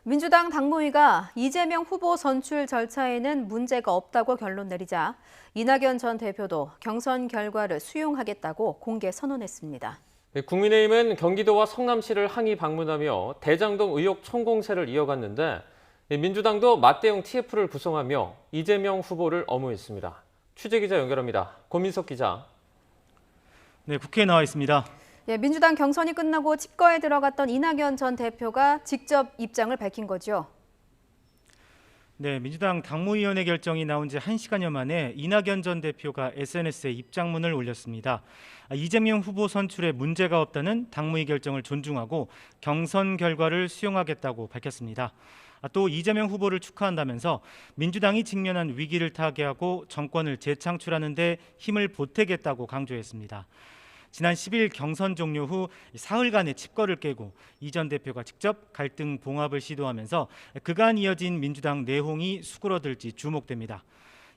민주당 당무위가 이재명 후보 선출 절차에는 문제가 없다고 결론 내리자 이낙연 전 대표도 경선 결과를 수용하겠다고 공개 선언했습니다. 국민의힘은 경기도와 성남시를 항의 방문하며 대장동 의혹 총공세를 이어갔는데 민주당도 맞대응 TF를 구성하며 이재명 후보를 엄호했습니다. 취재기자 연결합니다. 권민석 기자. 네, 국회에 나와 있습니다. 민주당 경선이 끝나고 집거에 들어갔던 이낙연 전 대표가 직접 입장을 밝힌 거죠. 네, 민주당 당무위원회 결정이 나온 지 1시간여 만에 이낙연 전 대표가 SNS에 입장문을 올렸습니다. 이재명 후보 선출에 문제가 없다는 당무위 결정을 존중하고 경선 결과를 수용하겠다고 밝혔습니다. 또 이재명 후보를 축하한다면서 민주당이 직면한 위기를 타개하고 정권을 재창출하는 데 힘을 보태겠다고 강조했습니다. 지난 10일 경선 종료 후 사흘간의 집거를 깨고 이 전 대표가 직접 갈등 봉합을 시도하면서 그간 이어진 민주당 내홍이 수그러들지 주목됩니다.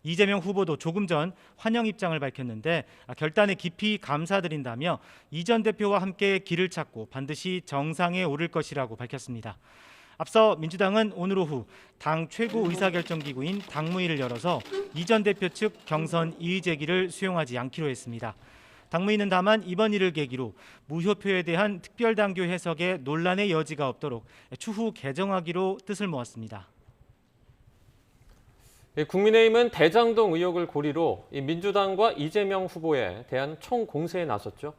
이재명 후보도 조금 전 환영 입장을 밝혔는데 결단에 깊이 감사드린다며 이 전 대표와 함께 길을 찾고 반드시 정상에 오를 것이라고 밝혔습니다. 앞서 민주당은 오늘 오후 당 최고 의사결정기구인 당무위를 열어서 이 전 대표 측 경선 이의 제기를 수용하지 않기로 했습니다. 당무위는 다만 이번 일을 계기로 무효표에 대한 특별당규 해석에 논란의 여지가 없도록 추후 개정하기로 뜻을 모았습니다. 국민의힘은 대장동 의혹을 고리로 민주당과 이재명 후보에 대한 총공세에 나섰죠.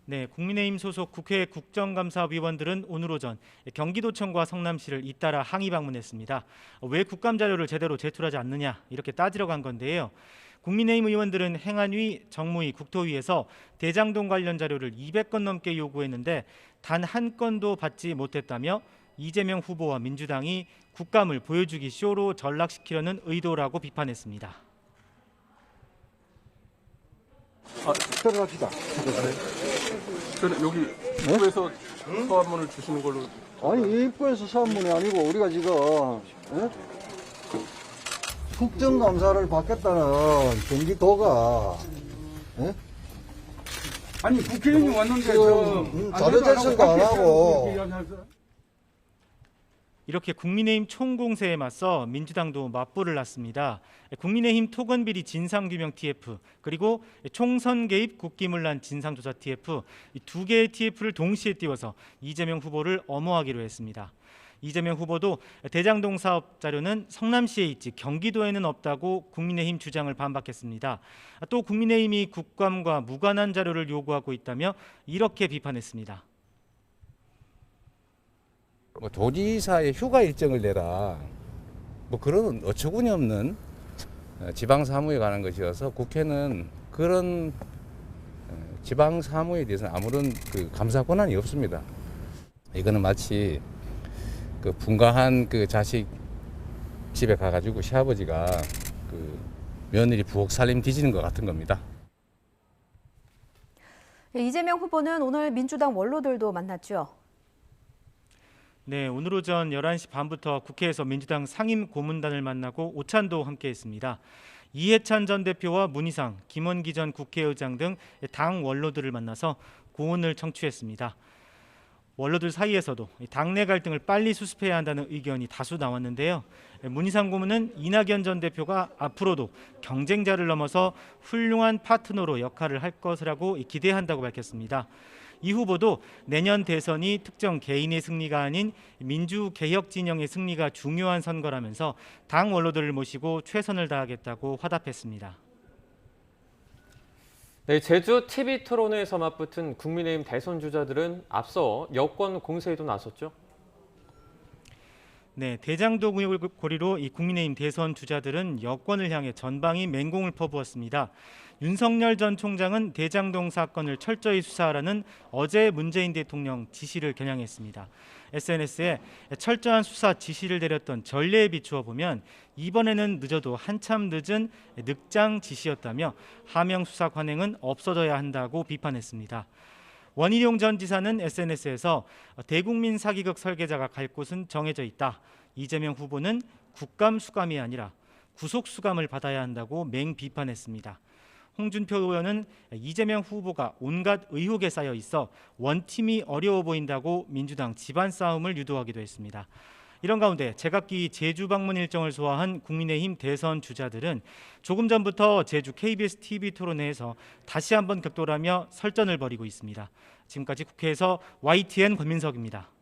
네, 국민의힘 소속 국회 국정감사위원들은 오늘 오전 경기도청과 성남시를 잇따라 항의 방문했습니다. 왜 국감 자료를 제대로 제출하지 않느냐 이렇게 따지러 간 건데요. 국민의힘 의원들은 행안위, 정무위, 국토위에서 대장동 관련 자료를 200건 넘게 요구했는데 단 한 건도 받지 못했다며 이재명 후보와 민주당이 국감을 보여주기 쇼로 전락시키려는 의도라고 비판했습니다. 들어갑시다. 여기 입구에서 서한문을 주시는 걸로. 아니, 입구에서 사문이 아니고 우리가 지금 국정감사를 받겠다는 경기도가 아니 국회의원이 왔는데 지금 자료 제출도 안 하고 이렇게 국민의힘 총공세에 맞서 민주당도 맞불을 놨습니다. 국민의힘 토건비리 진상규명 TF 그리고 총선 개입 국기문란 진상조사 TF 이 두 개의 TF를 동시에 띄워서 이재명 후보를 엄호하기로 했습니다. 이재명 후보도 대장동 사업 자료는 성남시에 있지 경기도에는 없다고 국민의힘 주장을 반박했습니다. 또 국민의힘이 국감과 무관한 자료를 요구하고 있다며 이렇게 비판했습니다. 도지사의 휴가 일정을 내라 그런 어처구니 없는 지방 사무에 관한 것이어서 국회는 그런 지방 사무에 대해서는 아무런 감사 권한이 없습니다. 이거는 마치 분가한 자식 집에 가가지고 시아버지가 며느리 부엌 살림 뒤지는 것 같은 겁니다. 이재명 후보는 오늘 민주당 원로들도 만났죠. 네, 오늘 오전 11시 반부터 국회에서 민주당 상임 고문단을 만나고 오찬도 함께했습니다. 이해찬 전 대표와 문희상, 김원기 전 국회의장 등 당 원로들을 만나서 고언을 청취했습니다. 원로들 사이에서도 당내 갈등을 빨리 수습해야 한다는 의견이 다수 나왔는데요. 문희상 고문은 이낙연 전 대표가 앞으로도 경쟁자를 넘어서 훌륭한 파트너로 역할을 할 것이라고 기대한다고 밝혔습니다. 이 후보도 내년 대선이 특정 개인의 승리가 아닌 민주개혁 진영의 승리가 중요한 선거라면서 당 원로들을 모시고 최선을 다하겠다고 화답했습니다. 네, 제주 TV 토론회에서 맞붙은 국민의힘 대선 주자들은 앞서 여권 공세에도 나섰죠. 네, 대장동 의혹을 고리로 이 국민의힘 대선 주자들은 여권을 향해 전방위 맹공을 퍼부었습니다. 윤석열 전 총장은 대장동 사건을 철저히 수사하라는 어제 문재인 대통령 지시를 겨냥했습니다. SNS에 철저한 수사 지시를 내렸던 전례에 비추어 보면 이번에는 늦어도 한참 늦은 늑장 지시였다며 하명 수사 관행은 없어져야 한다고 비판했습니다. 원희룡 전 지사는 SNS에서 대국민 사기극 설계자가 갈 곳은 정해져 있다. 이재명 후보는 국감 수감이 아니라 구속 수감을 받아야 한다고 맹비판했습니다. 홍준표 의원은 이재명 후보가 온갖 의혹에 쌓여 있어 원팀이 어려워 보인다고 민주당 집안 싸움을 유도하기도 했습니다. 이런 가운데 제각기 제주 방문 일정을 소화한 국민의힘 대선 주자들은 조금 전부터 제주 KBS TV 토론회에서 다시 한번 격돌하며 설전을 벌이고 있습니다. 지금까지 국회에서 YTN 권민석입니다.